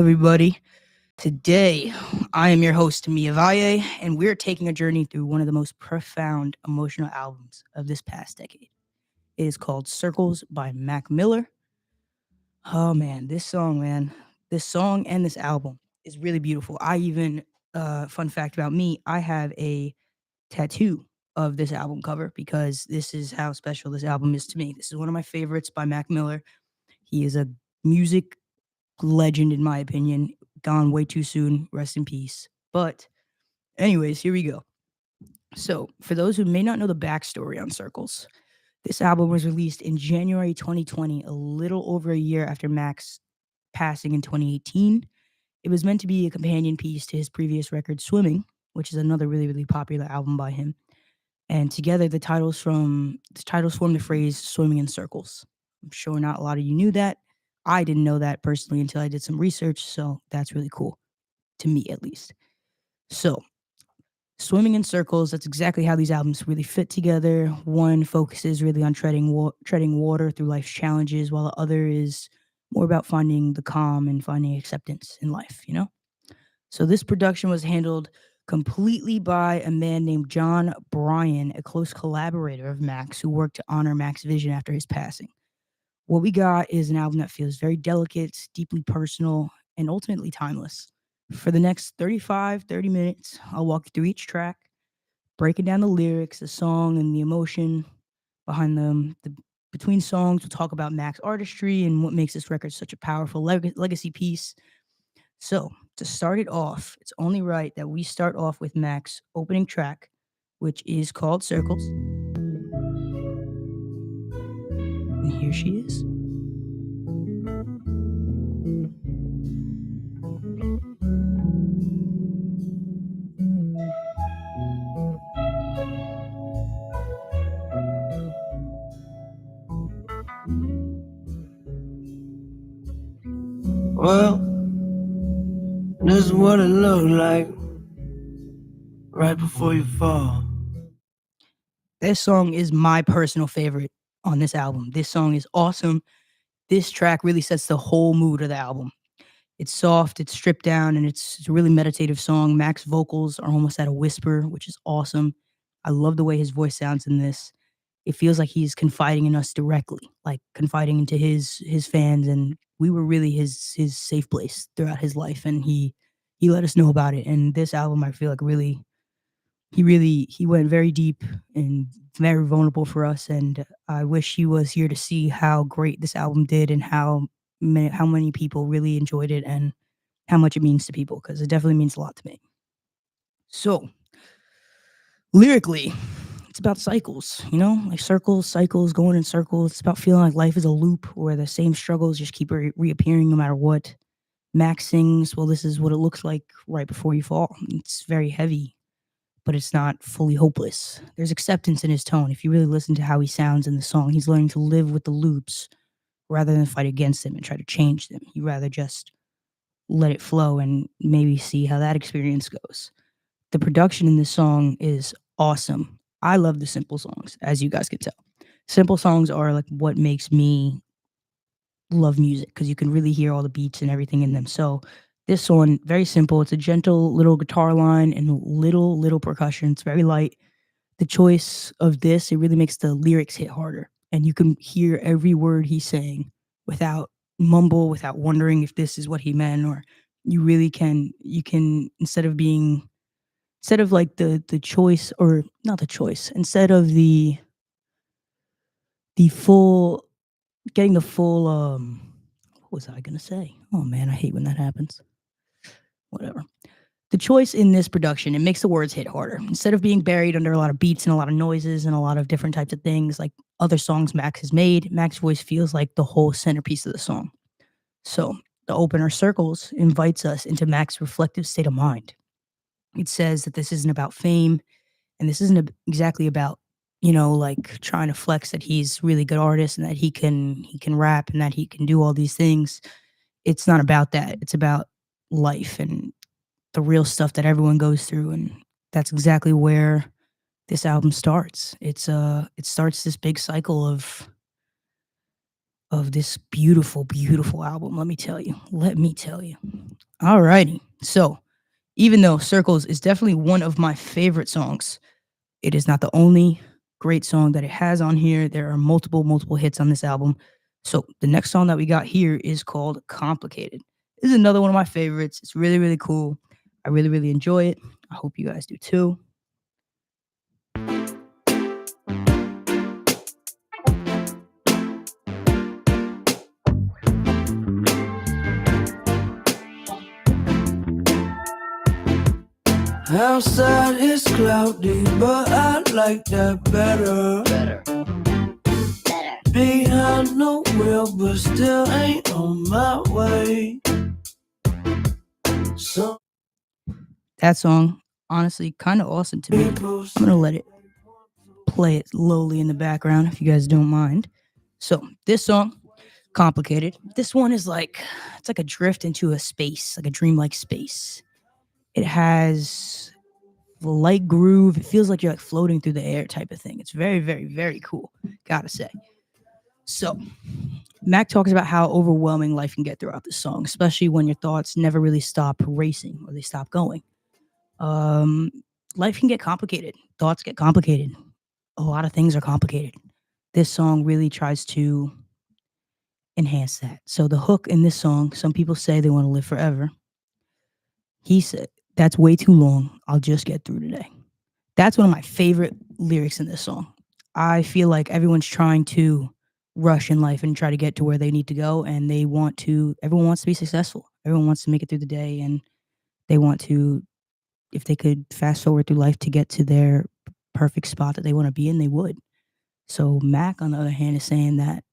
everybody. Today, I am your host, Mia Valle, and we're taking a journey through one of the most profound emotional albums of this past decade. It is called Circles by Mac Miller. Oh man, this song and this album is really beautiful. Fun fact about me, I have a tattoo of this album cover because this is how special this album is to me. This is one of my favorites by Mac Miller. He is a music legend, in my opinion. Gone way too soon. Rest in peace. But, anyways, here we go. So, for those who may not know the backstory on Circles, this album was released in January 2020, a little over a year after Mac's passing in 2018. It was meant to be a companion piece to his previous record, Swimming, which is another really, really popular album by him. And together, the titles form the phrase "swimming in circles." I'm sure not a lot of you knew that. I didn't know that personally until I did some research, so that's really cool to me, at least. So, "Swimming in Circles," that's exactly how these albums really fit together. One focuses really on treading water through life's challenges, while the other is more about finding the calm and finding acceptance in life. So this production was handled completely by a man named John Bryan, a close collaborator of Max, who worked to honor Max's vision after his passing. What we got is an album that feels very delicate, deeply personal, and ultimately timeless. For the next 30 minutes, I'll walk you through each track, breaking down the lyrics, the song, and the emotion behind them. Between songs, we'll talk about Mac's artistry and what makes this record such a powerful legacy piece. So, to start it off, it's only right that we start off with Mac's opening track, which is called Circles. And here she is. Well, this is what it looked like right before you fall. This song is my personal favorite on this album. This song is awesome. This track really sets the whole mood of the album. It's soft, it's stripped down, and it's a really meditative song. Mac's vocals are almost at a whisper, which is awesome. I love the way his voice sounds in this. It feels like he's confiding in us directly, like confiding into his fans, and we were really his safe place throughout his life, and he let us know about it. And this album, I feel like he went very deep and very vulnerable for us. And I wish he was here to see how great this album did and how many people really enjoyed it and how much it means to people, because it definitely means a lot to me. So, lyrically, it's about cycles, like circles, cycles, going in circles. It's about feeling like life is a loop where the same struggles just keep reappearing no matter what. Max sings, "Well, this is what it looks like right before you fall." It's very heavy, but it's not fully hopeless. There's acceptance in his tone. If you really listen to how he sounds in the song, he's learning to live with the loops rather than fight against them and try to change them. He'd rather just let it flow and maybe see how that experience goes. The production in this song is awesome. I love the simple songs, as you guys can tell. Simple songs are like what makes me love music because you can really hear all the beats and everything in them. So this one, very simple. It's a gentle little guitar line and little percussion. It's very light. The choice of this, it really makes the lyrics hit harder. And you can hear every word he's saying without mumble, without wondering if this is what he meant, or you can instead of like the choice, or not the choice, instead of the full getting the full what was I gonna say? Oh man, I hate when that happens. Whatever. The choice in this production, it makes the words hit harder. Instead of being buried under a lot of beats and a lot of noises and a lot of different types of things like other songs Max has made, Max's voice feels like the whole centerpiece of the song. So the opener Circles invites us into Max's reflective state of mind. It says that this isn't about fame, and this isn't exactly about, like trying to flex that he's really good artist and that he can rap and that he can do all these things. It's not about that. It's about life and the real stuff that everyone goes through, and that's exactly where this album starts. It starts this big cycle of of this beautiful, beautiful album. Let me tell you. Let me tell you. Alrighty. So, even though Circles is definitely one of my favorite songs, it is not the only great song that it has on here. There are multiple, multiple hits on this album. So, the next song that we got here is called Complicated. This is another one of my favorites. It's really, really cool. I really, really enjoy it. I hope you guys do too. Outside it's cloudy, but I like that better. Behind no wheel, but still ain't on my way. So That song, honestly, kind of awesome to me. I'm going to let it play it lowly in the background if you guys don't mind. So, this song, Complicated. This one is like, it's like a drift into a space, like a dreamlike space. It has a light groove. It feels like you're like floating through the air type of thing. It's very, very, very cool, gotta say. So, Mac talks about how overwhelming life can get throughout this song, especially when your thoughts never really stop racing or they stop going. Um, Life can get complicated. Thoughts get complicated. A lot of things are complicated. This song really tries to enhance that. So the hook in this song, some people say they want to live forever. He said, "That's way too long. I'll just get through today." That's one of my favorite lyrics in this song. I feel like everyone's trying to rush in life and try to get to where they need to go, and everyone wants to be successful. Everyone wants to make it through the day, and they want to, if they could fast forward through life to get to their perfect spot that they want to be in, they would. So Mac, on the other hand, is saying that,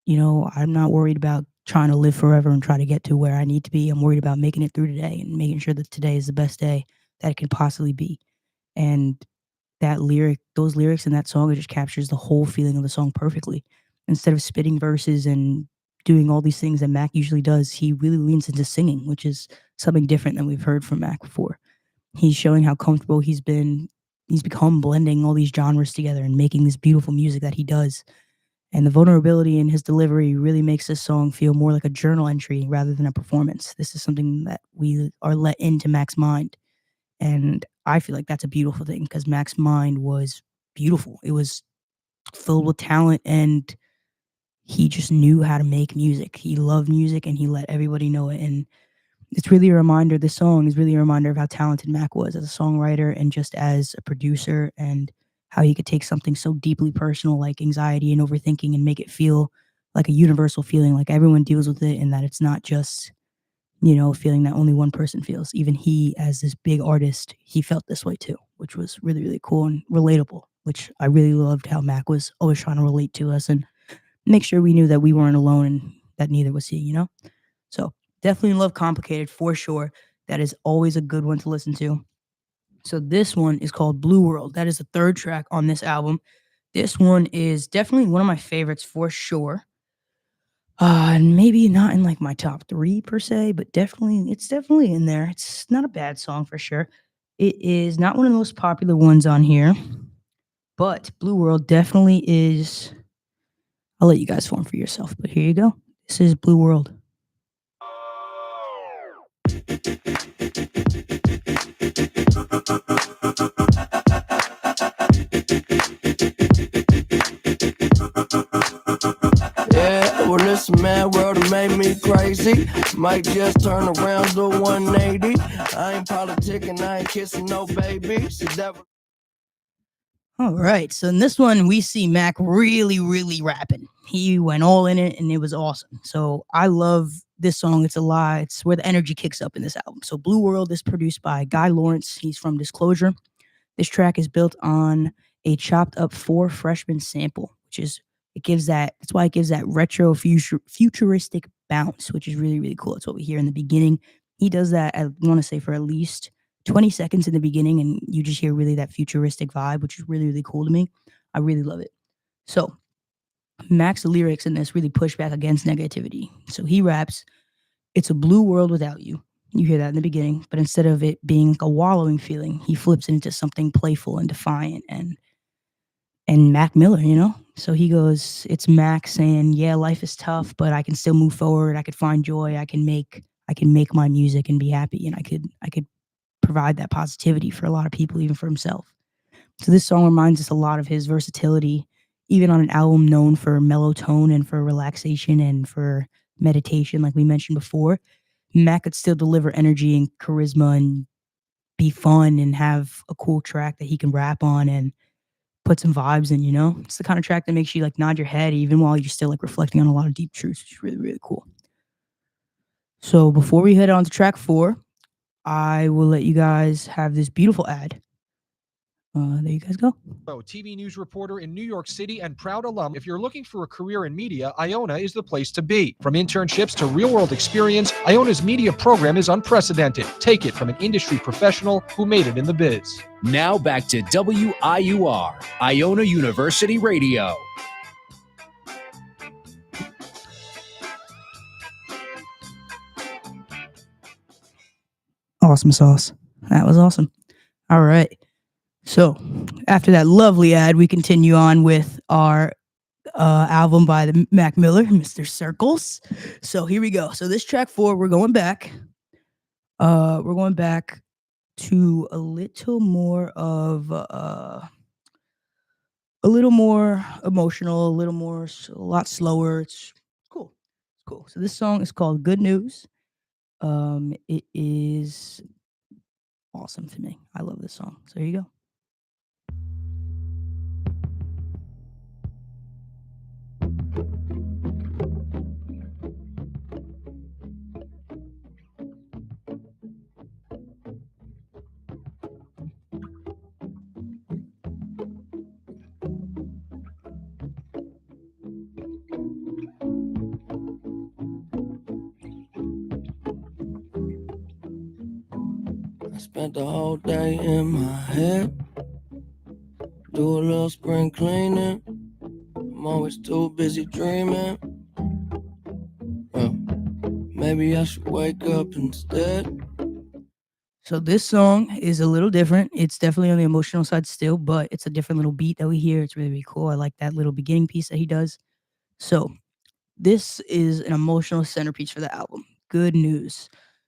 I'm not worried about trying to live forever and try to get to where I need to be. I'm worried about making it through today and making sure that today is the best day that it can possibly be. And those lyrics in that song, it just captures the whole feeling of the song perfectly. Instead of spitting verses and doing all these things that Mac usually does, he really leans into singing, which is something different than we've heard from Mac before. He's showing how comfortable he's become blending all these genres together and making this beautiful music that he does. And the vulnerability in his delivery really makes this song feel more like a journal entry rather than a performance. This is something that we are let into Mac's mind. And I feel like that's a beautiful thing because Mac's mind was beautiful. It was filled with talent and he just knew how to make music. He loved music and he let everybody know it. And it's really a reminder, this song is really a reminder of how talented Mac was as a songwriter and just as a producer, and how he could take something so deeply personal like anxiety and overthinking and make it feel like a universal feeling, like everyone deals with it, and that it's not just, a feeling that only one person feels. Even he, as this big artist, he felt this way too, which was really, really cool and relatable, which I really loved how Mac was always trying to relate to us and make sure we knew that we weren't alone and that neither was he. So definitely love Complicated for sure. That is always a good one to listen to. So this one is called Blue World. That is the third track on this album. This one is definitely one of my favorites for sure. And maybe not in like my top 3 per se, but it's definitely in there. It's not a bad song for sure. It is not one of the most popular ones on here, but Blue World definitely is. I'll let you guys form for yourself, but here you go. This is Blue World. yeah, well, this mad world that made me crazy. Might just turn around to 180. I ain't politicking, I ain't kissing no baby. See that. All right. So in this one, we see Mac really, really rapping. He went all in it and it was awesome. So I love this song. It's a lie. It's where the energy kicks up in this album. So Blue World is produced by Guy Lawrence. He's from Disclosure. This track is built on a chopped up 4 Freshman sample, that's why it gives that retro futuristic bounce, which is really, really cool. That's what we hear in the beginning. He does that, I want to say, for at least 20 seconds in the beginning, and you just hear really that futuristic vibe, which is really, really cool to me. I really love it. So Mac's lyrics in this really push back against negativity. So he raps, "It's a blue world without you." You hear that in the beginning, but instead of it being like a wallowing feeling, he flips it into something playful and defiant and Mac Miller. So he goes, it's Mac saying, yeah, life is tough, but I can still move forward. I could find joy. I can make my music and be happy, and I could provide that positivity for a lot of people, even for himself. So this song reminds us a lot of his versatility, even on an album known for mellow tone and for relaxation and for meditation, like we mentioned before. Mac could still deliver energy and charisma and be fun and have a cool track that he can rap on and put some vibes in, you know? It's the kind of track that makes you like nod your head even while you're still like reflecting on a lot of deep truths, which is really, really cool. So before we head on to track 4, I will let you guys have this beautiful ad. There you guys go. TV news reporter in New York City and proud alum. If you're looking for a career in media, Iona is the place to be. From internships to real-world experience, Iona's media program is unprecedented. Take it from an industry professional who made it in the biz. Now back to WIUR, Iona University Radio. Awesome sauce. That was awesome. All right. So after that lovely ad, we continue on with our album by the Mac Miller, Mr. Circles. So here we go. So this track 4, we're going back. We're going back to a little more of a little more emotional, a lot slower. It's cool. It's cool. So this song is called Good News. It is awesome to me. I love this song. So here you go. I spent the whole day in my head. Do a little spring cleaning. I'm always too busy dreaming. Well, maybe I should wake up instead. So this song is a little different. It's definitely on the emotional side still, but it's a different little beat that we hear. It's really, really cool. I like that little beginning piece that he does. So this is an emotional centerpiece for the album. Good News.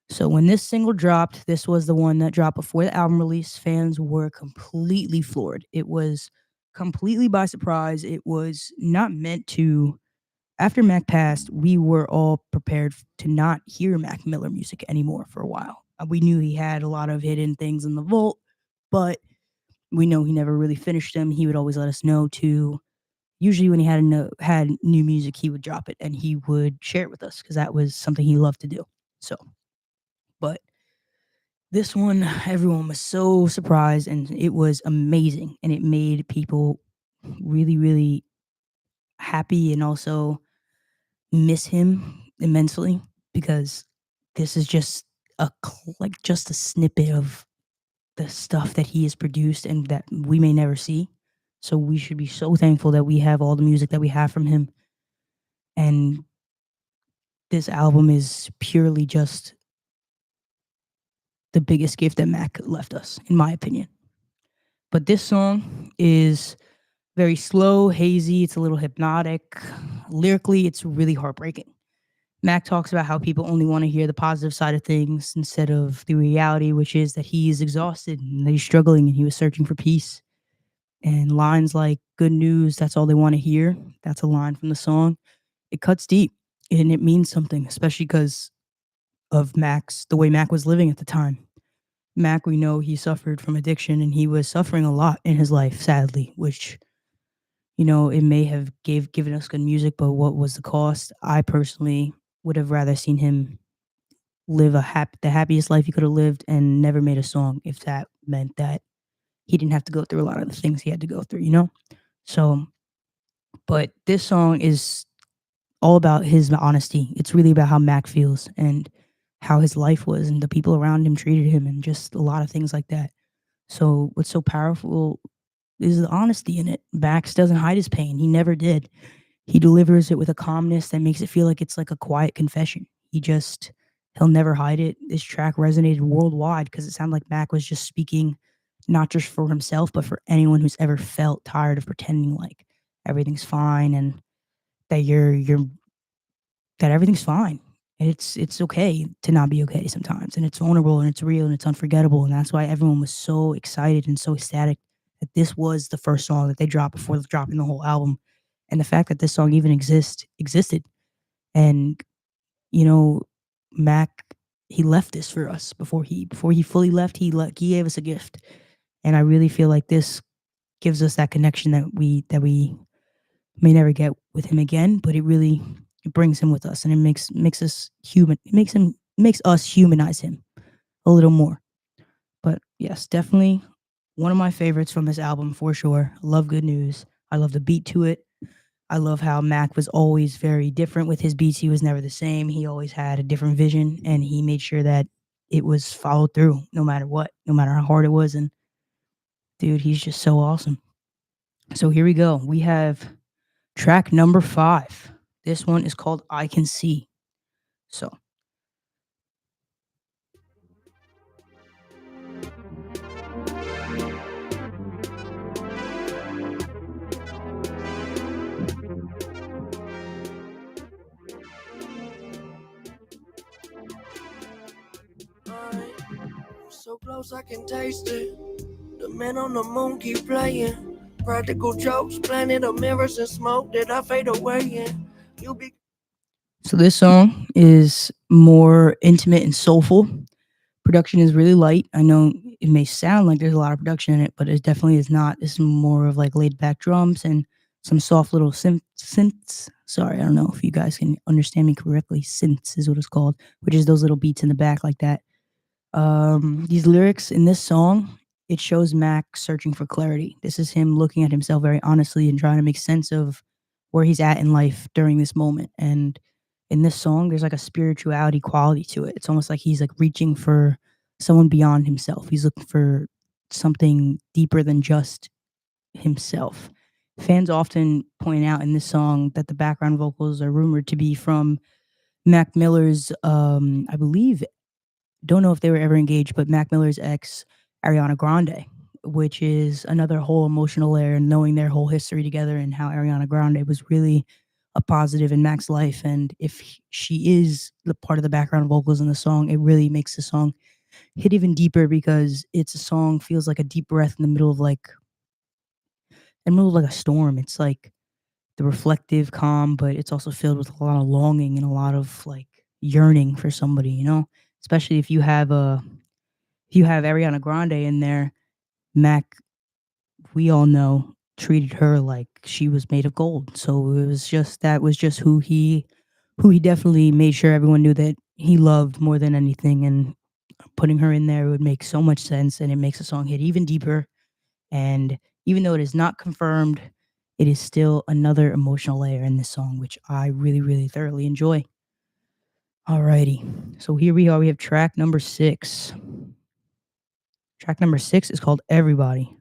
So when this single dropped, this was the one that dropped before the album release. Fans were completely floored. It was completely by surprise. It was not meant to. After Mac passed, we were all prepared to not hear Mac Miller music anymore for a while. We knew he had a lot of hidden things in the vault, but we know he never really finished them. He would always let us know to. Usually, when he had new music, he would drop it and he would share it with us because that was something he loved to do. So, but this one, everyone was so surprised and it was amazing, and it made people really, really happy and also miss him immensely because this is just just a snippet of the stuff that he has produced and that we may never see. So we should be so thankful that we have all the music that we have from him. And this album is purely just the biggest gift that Mac left us, in my opinion. But this song is very slow, hazy, it's a little hypnotic. Lyrically, it's really heartbreaking. Mac talks about how people only want to hear the positive side of things instead of the reality, which is that he is exhausted and that he's struggling and he was searching for peace. And lines like "good news," that's all they want to hear. That's a line from the song. It cuts deep and it means something, especially because of the way Mac was living at the time. Mac, we know he suffered from addiction and he was suffering a lot in his life, sadly, which, it may have given us good music, but what was the cost? I personally would have rather seen him live the happiest life he could have lived and never made a song if that meant that he didn't have to go through a lot of the things he had to go through. So, but this song is all about his honesty. It's really about how Mac feels and how his life was and the people around him treated him and just a lot of things like that. So what's so powerful is the honesty in it. Max doesn't hide his pain. He never did. He delivers it with a calmness that makes it feel like it's like a quiet confession. He'll never hide it. This track resonated worldwide because it sounded like Mac was just speaking not just for himself, but for anyone who's ever felt tired of pretending like everything's fine, and that you're that everything's fine. And it's okay to not be okay sometimes, and it's vulnerable and it's real and it's unforgettable, and that's why everyone was so excited and so ecstatic that this was the first song that they dropped before dropping the whole album, and the fact that this song even existed, and you know, Mac, he left this for us before he fully left. He gave us a gift, and I really feel like this gives us that connection that we may never get with him again, but it brings him with us, and it makes us human. It makes us humanize him a little more. But yes, definitely one of my favorites from this album for sure. I love Good News. I love the beat to it. I love how Mac was always very different with his beats. He was never the same. He always had a different vision, and he made sure that it was followed through no matter what, no matter how hard it was. And dude, he's just so awesome. So here we go. We have track number 5. This one is called I Can See. So So close I can taste it. The man on the moon keep playing. Practical jokes, planet of mirrors and smoke that I fade away in. You be So this song is more intimate and soulful. Production is really light. I know it may sound like there's a lot of production in it, but it definitely is not. This is more of like laid back drums and some soft little synths. Sorry, I don't know if you guys can understand me correctly. Synths is what it's called, which is those little beats in the back like that. These lyrics in this song, it shows Mac searching for clarity. This is him looking at himself very honestly and trying to make sense of where he's at in life during this moment. And in this song, there's like a spirituality quality to it. It's almost like he's like reaching for someone beyond himself. He's looking for something deeper than just himself. Fans often point out in this song that the background vocals are rumored to be from Mac Miller's, I believe, don't know if they were ever engaged, but Mac Miller's ex, Ariana Grande, which is another whole emotional layer, and knowing their whole history together and how Ariana Grande was really a positive in Mac's life. And if she is the part of the background vocals in the song, it really makes the song hit even deeper because it's a song feels like a deep breath in the middle of like a storm. It's like the reflective calm, but it's also filled with a lot of longing and a lot of like yearning for somebody, especially if you have Ariana Grande in there. Mac, we all know, treated her like she was made of gold. So that was just who he definitely made sure everyone knew that he loved more than anything, and putting her in there would make so much sense, and it makes the song hit even deeper. And even though it is not confirmed, it is still another emotional layer in this song, which I really, really thoroughly enjoy. Alrighty. So here we are. We have track number 6. Track number 6 is called Everybody.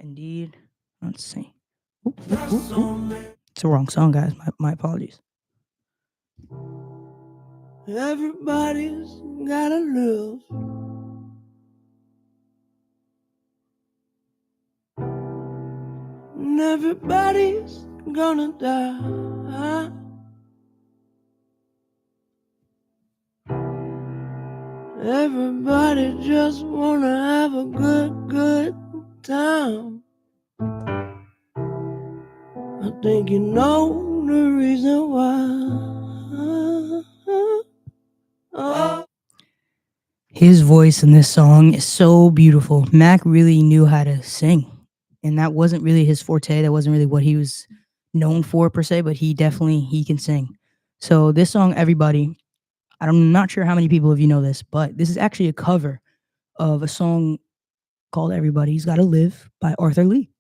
Indeed. Let's see. Oop, oop, oop, oop. It's the wrong song, guys. My apologies. everybody's gotta live. And everybody's gonna die. Everybody just wanna have a good time. I think you know the reason why. Oh. His voice in this song is so beautiful. Mac really knew how to sing, and that wasn't really his forte. That wasn't really what he was known for per se, but he can sing. So this song, Everybody, I'm not sure how many people of you know this, but this is actually a cover of a song called Everybody's Gotta Live by Arthur Lee.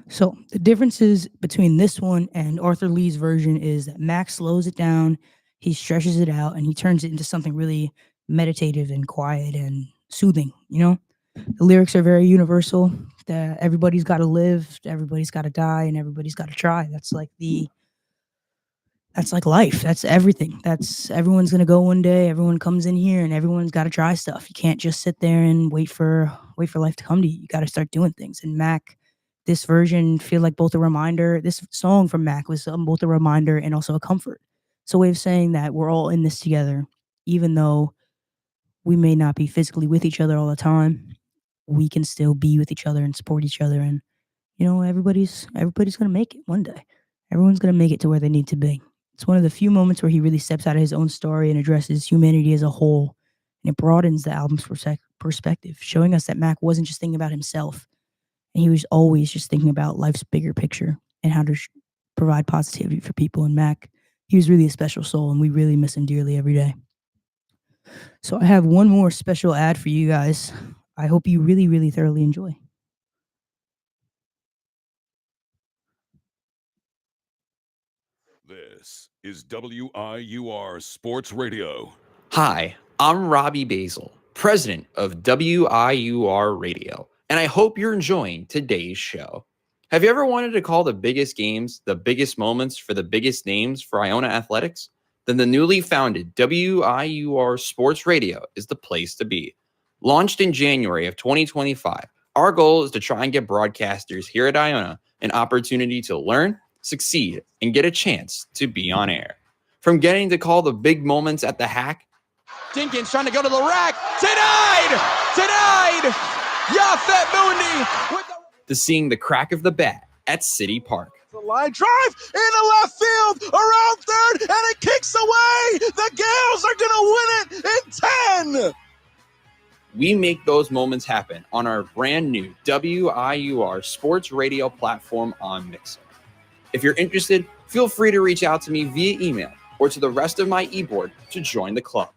So the differences between this one and Arthur Lee's version is that Mac slows it down, he stretches it out, and he turns it into something really meditative and quiet and soothing. The lyrics are very universal. That everybody's got to live, everybody's got to die, and everybody's got to try. That's like life. That's everything. That's everyone's gonna go one day. Everyone comes in here, and everyone's got to try stuff. You can't just sit there and wait for life to come to you. You got to start doing things. And Mac this version feel like both a reminder. This song from Mac was both a reminder and also a comfort. It's a way of saying that we're all in this together, even though we may not be physically with each other all the time. We can still be with each other and support each other, and everybody's gonna make it one day. Everyone's gonna make it to where they need to be. It's one of the few moments where he really steps out of his own story and addresses humanity as a whole, and it broadens the album's perspective, showing us that Mac wasn't just thinking about himself, and he was always just thinking about life's bigger picture and how to provide positivity for people. And Mac, he was really a special soul, and we really miss him dearly every day. So I have one more special ad for you guys. I hope you really, really thoroughly enjoy. This is WIUR Sports Radio. Hi, I'm Robbie Basil, president of WIUR Radio, and I hope you're enjoying today's show. Have you ever wanted to call the biggest games, the biggest moments for the biggest names for Iona Athletics? Then the newly founded WIUR Sports Radio is the place to be. Launched in January of 2025, our goal is to try and get broadcasters here at Iona an opportunity to learn, succeed, and get a chance to be on air. From getting to call the big moments at the hack. Dinkins trying to go to the rack. Denied! Yafet Mundi with to seeing the crack of the bat at City Park. The line drive into left field, around third, and it kicks away. The Gales are going to win it in 10. We make those moments happen on our brand new WIUR Sports Radio platform on Mixer. If you're interested, feel free to reach out to me via email or to the rest of my e-board to join the club.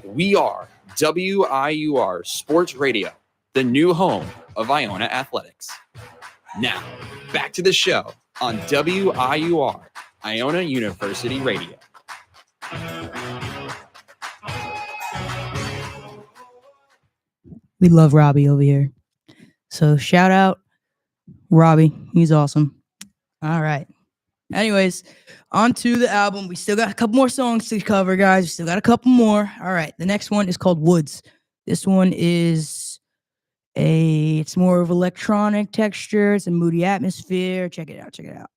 We are WIUR Sports Radio, the new home of Iona Athletics. Now, back to the show on WIUR, Iona University Radio. We love Robbie over here. So shout out Robbie. He's awesome. All right. Anyways, on to the album. We still got a couple more songs to cover, guys. We still got a couple more. All right. The next one is called Woods. This one is it's more of electronic texture. It's a moody atmosphere. Check it out.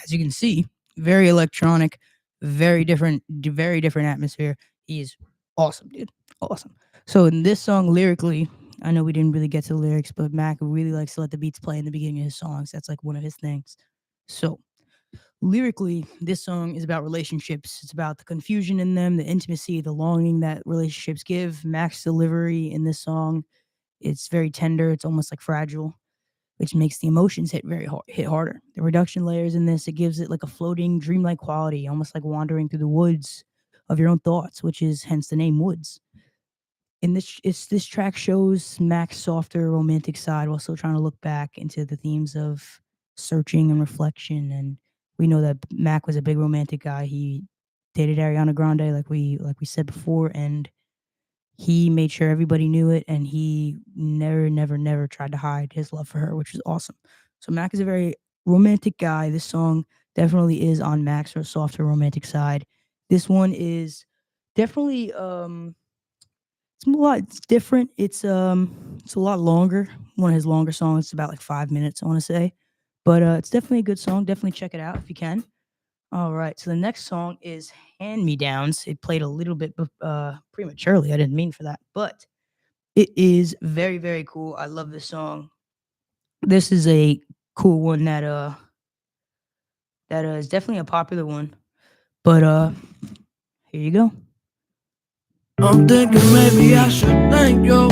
As you can see, very electronic, very different atmosphere. He's awesome, dude. Awesome. So in this song, lyrically, I know we didn't really get to the lyrics, but Mac really likes to let the beats play in the beginning of his songs. That's like one of his things. So lyrically, this song is about relationships. It's about the confusion in them, the intimacy, the longing that relationships give. Mac's delivery in this song, it's very tender. It's almost like fragile, which makes the emotions hit harder. The reduction layers in this, it gives it like a floating, dreamlike quality, almost like wandering through the woods of your own thoughts, which is hence the name Woods. In this track shows Mac's softer, romantic side while still trying to look back into the themes of searching and reflection. And we know that Mac was a big romantic guy. He dated Ariana Grande, like we said before, and he made sure everybody knew it, and he never tried to hide his love for her, which was awesome. So Mac is a very romantic guy. This song definitely is on Mac's or softer romantic side. This one is definitely it's different. It's a lot longer. One of his longer songs. It's about like 5 minutes, I want to say. But it's definitely a good song. Definitely check it out if you can. All right, so the next song is Hand Me Downs. It played a little bit prematurely. I didn't mean for that, but it is very, very cool. I love this song. This is a cool one that is definitely a popular one. But here you go. I'm thinking maybe I should thank you.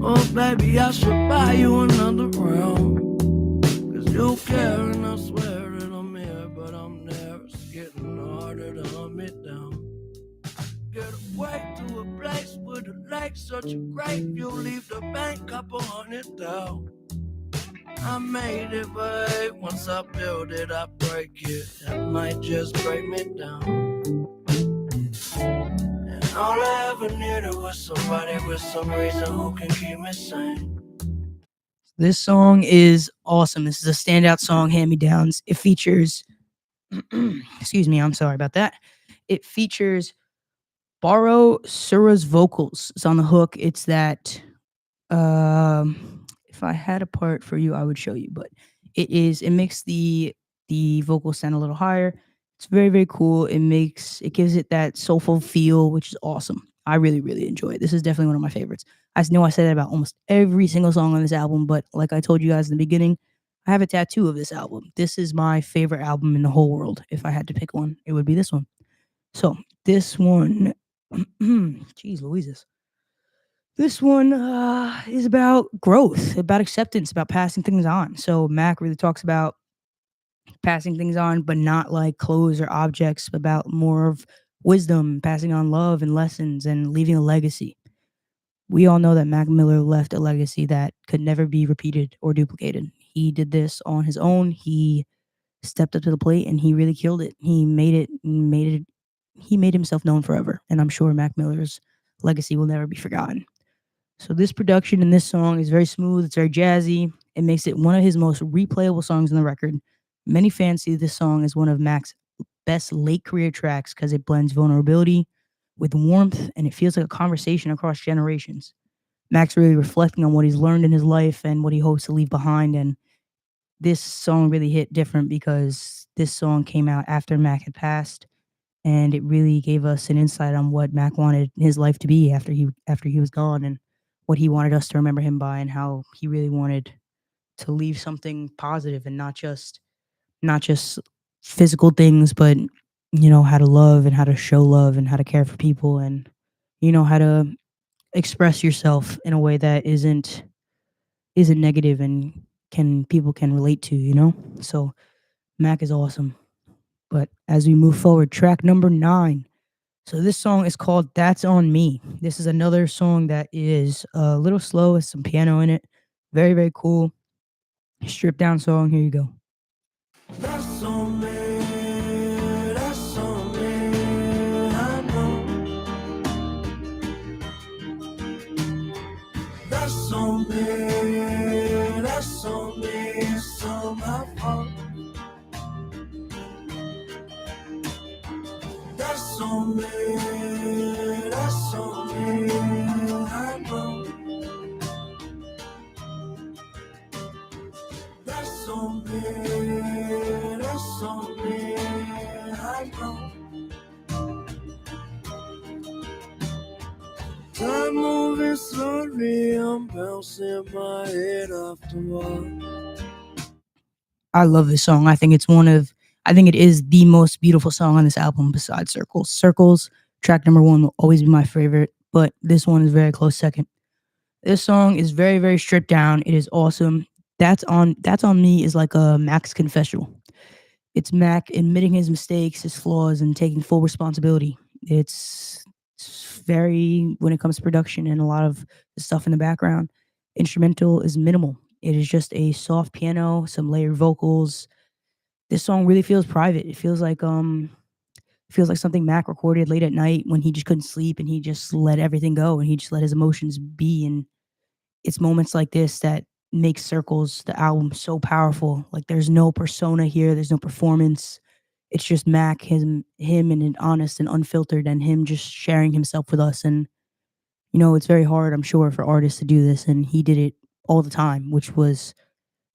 Oh, baby, I should buy you another round. 'Cause you care and I swear that I'm here, but I'm there. It's getting harder to hunt me down. Get away to a place where the lake's such a great view. Leave the bank up 100 down. I made it, but once I build it, I break it. That might just break me down. And all I ever needed was somebody with some reason who can keep me sane. This song is awesome. This is a standout song, Hand Me Downs. It features, excuse me, I'm sorry about that. It features Baro Sura's vocals. It's on the hook. It's that, if I had a part for you, I would show you, but it makes the vocals sound a little higher. It's very, very cool. It gives it that soulful feel, which is awesome. I really, really enjoy it. This is definitely one of my favorites. I know I said that about almost every single song on this album, but like I told you guys in the beginning, I have a tattoo of this album. This is my favorite album in the whole world. If I had to pick one, it would be this one. So this one, jeez Louises. This one is about growth, about acceptance, about passing things on. So Mac really talks about passing things on, but not like clothes or objects, but about more of wisdom, passing on love and lessons and leaving a legacy. We all know that Mac Miller left a legacy that could never be repeated or duplicated. He did this on his own. He stepped up to the plate and he really killed it. He made himself known forever. And I'm sure Mac Miller's legacy will never be forgotten. So this production in this song is very smooth. It's very jazzy. It makes it one of his most replayable songs on the record. Many fans see this song as one of Mac's best late career tracks because it blends vulnerability with warmth and it feels like a conversation across generations. Mac's really reflecting on what he's learned in his life and what he hopes to leave behind. And this song really hit different because this song came out after Mac had passed, and it really gave us an insight on what Mac wanted his life to be after he was gone, and what he wanted us to remember him by, and how he really wanted to leave something positive and not just physical things, but how to love and how to show love and how to care for people, and how to express yourself in a way that isn't negative and people can relate to. So Mac is awesome. But as we move forward, track number 9. So this song is called That's On Me. This is another song that is a little slow with some piano in it. Very, very cool. Stripped down song. Here you go. That's on me, that's on me, I know. That's on me, that's on me, it's all my fault. That's on me, that's on me, I know. That's on me, that's on me, I know. Time moving slowly, I'm bouncing my head off the wall. I love this song. I think it is the most beautiful song on this album besides Circles. Circles, track number 1, will always be my favorite, but this one is very close second. This song is very, very stripped down. It is awesome. That's on Me is like a Mac's confessional. It's Mac admitting his mistakes, his flaws, and taking full responsibility. It's very, when it comes to production and a lot of the stuff in the background, instrumental is minimal. It is just a soft piano, some layered vocals. This song really feels private. It feels like something Mac recorded late at night when he just couldn't sleep and he just let everything go and he just let his emotions be. And it's moments like this that make Circles, the album, so powerful. Like there's no persona here, there's no performance. It's just Mac, him and it honest and unfiltered, and him just sharing himself with us. And it's very hard, I'm sure, for artists to do this, and he did it all the time, which was,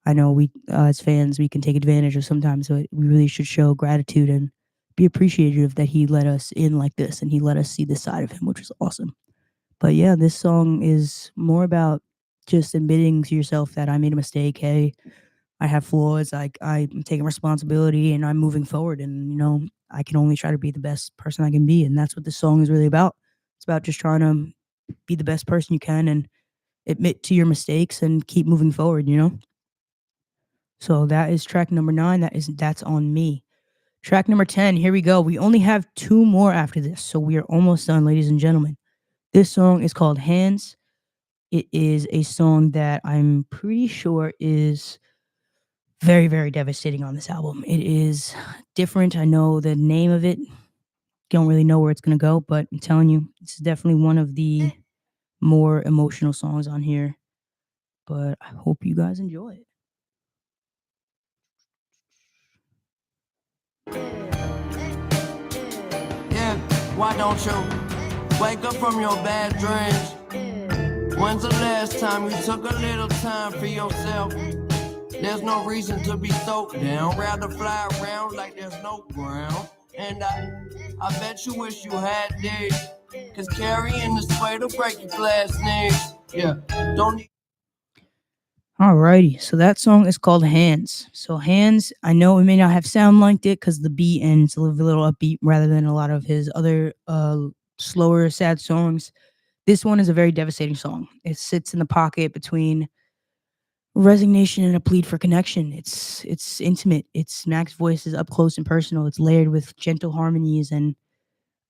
I know we as fans we can take advantage of sometimes, but we really should show gratitude and be appreciative that he let us in like this and he let us see this side of him, which was awesome. But yeah, this song is more about just admitting to yourself that I made a mistake. Hey, I have flaws. I'm taking responsibility and I'm moving forward. And I can only try to be the best person I can be, and that's what this song is really about. It's about just trying to be the best person you can and admit to your mistakes and keep moving forward. So that is track number 9. That's On Me. Track number 10. Here we go. We only have 2 more after this, so we are almost done, ladies and gentlemen. This song is called Hands. It is a song that I'm pretty sure is very, very devastating on this album. It is different. I know the name of it. Don't really know where it's gonna go, but I'm telling you, this is definitely one of the more emotional songs on here. But I hope you guys enjoy it. Yeah, why don't you wake up from your bad dreams? When's the last time you took a little time for yourself? There's no reason to be stoked down. Rather fly around like there's no ground. And I bet you wish you had these. Cause carrying this weight will break your glass knees. Yeah, don't need. Alrighty, so that song is called Hands. So Hands, I know it may not have sound like it because the beat and it's a little upbeat rather than a lot of his other slower, sad songs. This one is a very devastating song. It sits in the pocket between resignation and a plead for connection. It's intimate. It's Mac's voice is up close and personal. It's layered with gentle harmonies and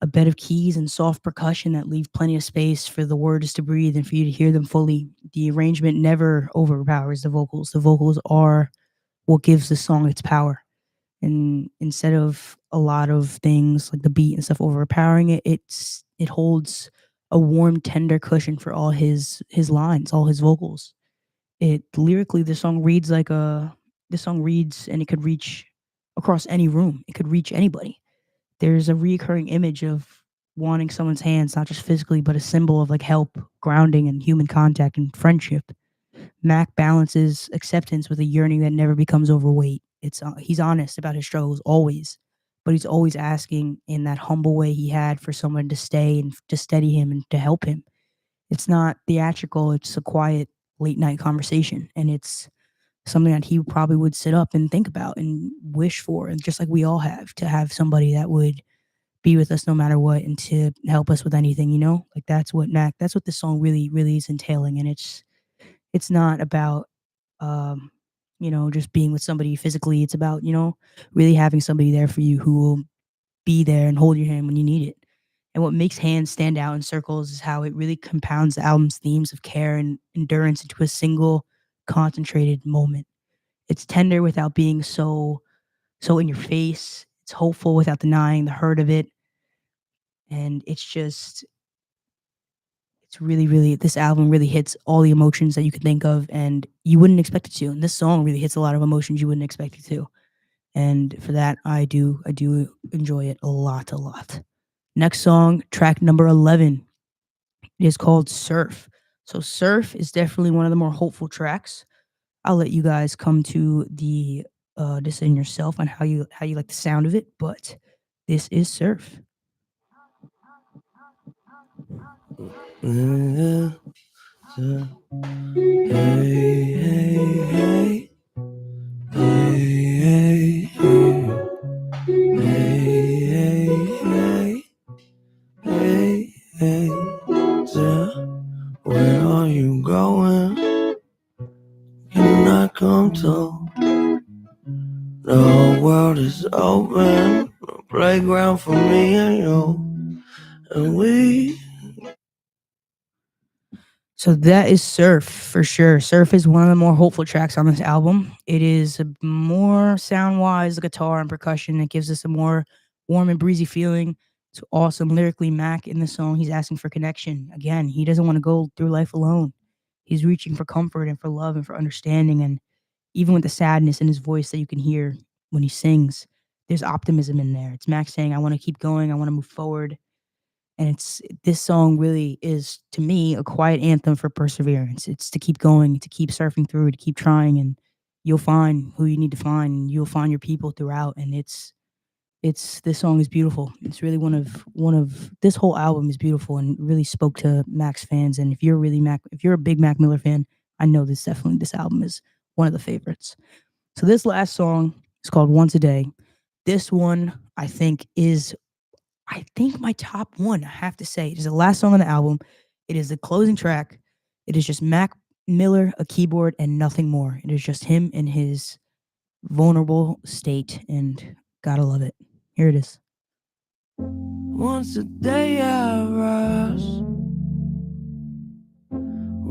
a bed of keys and soft percussion that leave plenty of space for the words to breathe and for you to hear them fully. The arrangement never overpowers the vocals. The vocals are what gives the song its power. And instead of a lot of things like the beat and stuff overpowering it, it holds a warm, tender cushion for all his lines, all his vocals. It lyrically, the song reads and it could reach across any room. It could reach anybody. There's a recurring image of wanting someone's hands, not just physically, but a symbol of like help, grounding, and human contact and friendship. Mac balances acceptance with a yearning that never becomes overweight. He's honest about his struggles always, but he's always asking in that humble way he had for someone to stay and to steady him and to help him. It's not theatrical. It's a quiet late night conversation, and it's something that he probably would sit up and think about and wish for, and just like we all have, to have somebody that would be with us no matter what and to help us with anything, like that's what this song really, really is entailing. And it's not about, just being with somebody physically. It's about, really having somebody there for you who will be there and hold your hand when you need it. And what makes Hands stand out in Circles is how it really compounds the album's themes of care and endurance into a single concentrated moment. It's tender without being so in your face. It's hopeful without denying the hurt of it. And it's really, really, this album really hits all the emotions that you could think of and you wouldn't expect it to. And this song really hits a lot of emotions you wouldn't expect it to. And for that, I do enjoy it a lot. Next song, track number 11, it is called Surf. So Surf is definitely one of the more hopeful tracks. I'll let you guys come to the decision yourself on how you like the sound of it, but this is Surf. Hey, hey, hey, hey, hey, hey, hey, where are you going? Can I come to? The whole world is open, a playground for me and you, and we. So that is Surf for sure. Surf is one of the more hopeful tracks on this album. It is more sound-wise, the guitar and percussion. It gives us a more warm and breezy feeling. It's awesome lyrically. Mac in the song, he's asking for connection. Again, he doesn't want to go through life alone. He's reaching for comfort and for love and for understanding. And even with the sadness in his voice that you can hear when he sings, there's optimism in there. It's Mac saying, I want to keep going. I want to move forward. And this song really is, to me, a quiet anthem for perseverance. It's to keep going, to keep surfing through, to keep trying, and you'll find who you need to find, and you'll find your people throughout. And it's this song is beautiful. It's really one of this whole album is beautiful and really spoke to Mac's fans. And if you're a big Mac Miller fan, I know this album is one of the favorites. So this last song is called Once a Day. This one I think my top one, I have to say. It is the last song on the album. It is the closing track. It is just Mac Miller, a keyboard, and nothing more. It is just him in his vulnerable state, and gotta love it. Here it is. Once a day I rise,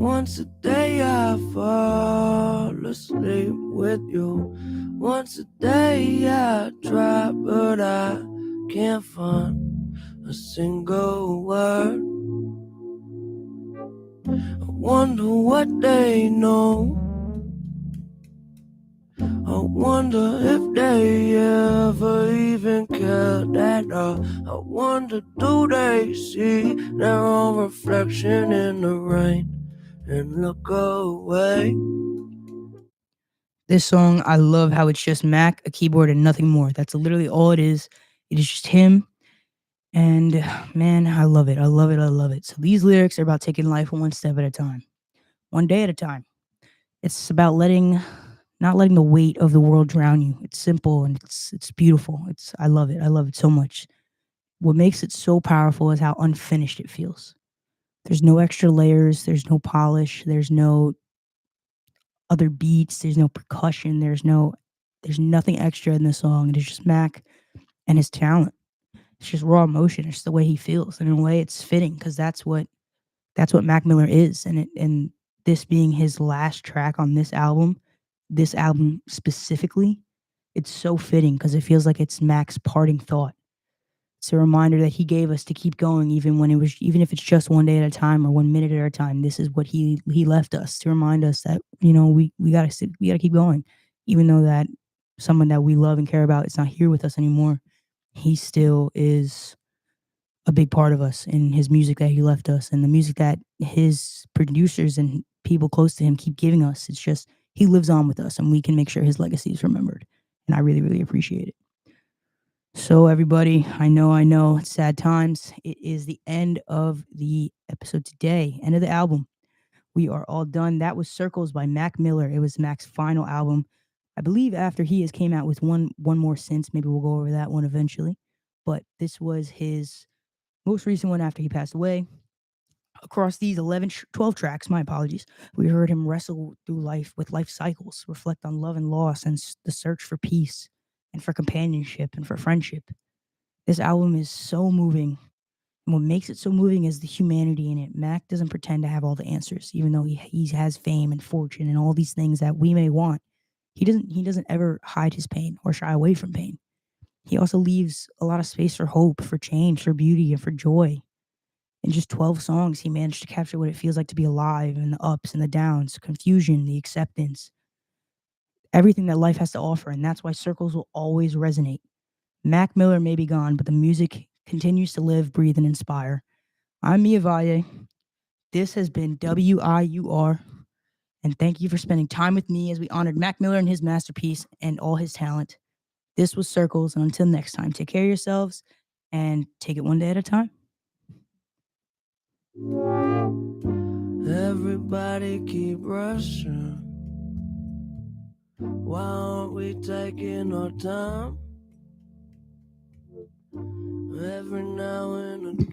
Once a day I fall asleep with you. Once a day I try, but I can't find a single word. I wonder what they know. I wonder if they ever even cared at all. I wonder, do they see their own reflection in the rain and look away? This song, I love how it's just Mac, a keyboard, and nothing more. That's literally all it is. It is just him. And man, I love it. I love it. I love it. So these lyrics are about taking life one step at a time, one day at a time. It's about not letting the weight of the world drown you. It's simple and it's beautiful. I love it. I love it so much. What makes it so powerful is how unfinished it feels. There's no extra layers. There's no polish. There's no other beats. There's no percussion. There's nothing extra in the song. It is just Mac and his talent. It's just raw emotion. It's the way he feels. And in a way, it's fitting because that's what Mac Miller is. And this being his last track on this album specifically, it's so fitting because it feels like it's Mac's parting thought. It's a reminder that he gave us to keep going, even if it's just one day at a time or 1 minute at a time. This is what he left us to remind us that we gotta keep going, even though that someone that we love and care about is not here with us anymore. He still is a big part of us in his music that he left us and the music that his producers and people close to him keep giving us. It's just he lives on with us and we can make sure his legacy is remembered. And I really, really appreciate it. So everybody, I know it's sad times. It is the end of the episode today, end of the album. We are all done. That was Circles by Mac Miller. It was Mac's final album. I believe after he has came out with one more since. Maybe we'll go over that one eventually. But this was his most recent one after he passed away. Across these 12 tracks, my apologies, we heard him wrestle through life with life cycles, reflect on love and loss and the search for peace and for companionship and for friendship. This album is so moving. And what makes it so moving is the humanity in it. Mac doesn't pretend to have all the answers, even though he has fame and fortune and all these things that we may want. He doesn't ever hide his pain or shy away from pain. He also leaves a lot of space for hope, for change, for beauty, and for joy. In just 12 songs, he managed to capture what it feels like to be alive and the ups and the downs, confusion, the acceptance, everything that life has to offer. And that's why Circles will always resonate. Mac Miller may be gone, but the music continues to live, breathe, and inspire. I'm Mia Valle. This has been WIUR. And thank you for spending time with me as we honored Mac Miller and his masterpiece and all his talent. This was Circles. And until next time, take care of yourselves and take it one day at a time. Everybody keep rushing. Why aren't we taking our time? Every now and again.